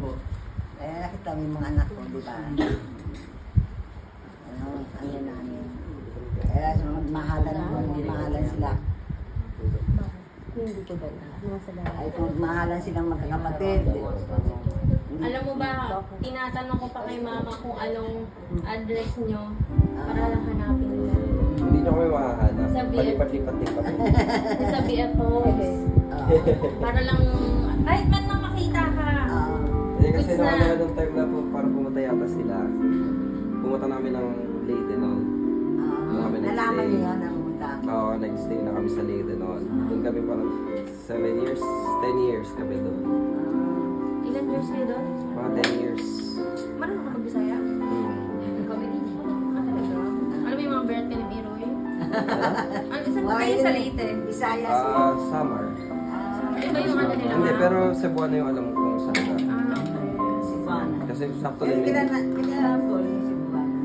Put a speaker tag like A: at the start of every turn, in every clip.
A: Opo.
B: Nakita mo yung mga anak ko, di ba? Ano namin. Kaya magmahalan sila.
C: Hindi ko ba
B: Ay, kung magmahalan silang magkakapatid.
D: Alam mo ba, tinatanong ko pa kay mama kung anong address nyo para lang hanapin nila.
A: Hindi nyo kami mahahanap.
D: Sa BF.
A: Palipat-lipat din kami.
D: Sa BFOs. Para lang, kahit man lang makita ka.
A: Hindi kasi
D: Goods na.
A: naman nung time na po, parang pumunta yata sila. Pumunta namin ng Leyte noon. Kami next
B: Nalaman
A: day.
B: niyo yun ang punta.
A: Oo, next day na kami sa Leyte noon. Doon kami parang 7 years, 10 years kami doon.
D: Ilan years kayo doon?
A: Mga 10 years.
D: Marunong ka mag-Bisaya? Kami din. Alam mo yung mga birthday ni Biroy? Saan ba kayo sa Leyte?
B: Visayas.
A: Summer.
D: Iba yung ano nila.
A: Hindi, pero Cebuano yung alam ko kung saan ka.
B: Cebuana.
A: Kasi sakto
B: Kaya
A: din
B: kila
A: yun.
B: po yung Cebuana.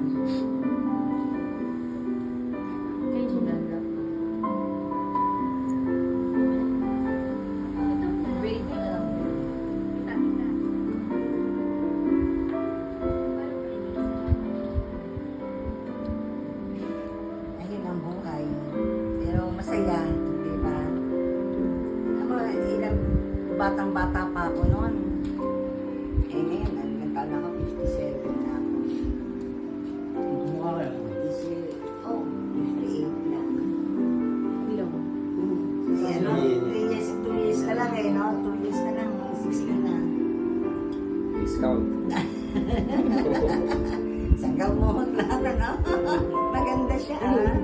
D: Kayo dyan.
B: Ayun ang buhay. Pero masaya, di ba? Ako, ilang batang-bata pa ako noon. Eh ngayon, nagkataon ako, 57 na ako. Oh, 58 na.
D: Ilang mo?
B: Kasi ano, 2 years ka lang eh, no? 2 years ka lang, 60 na.
A: Discount.
B: Sanggaw mo lahat, ano? Maganda siya, ah.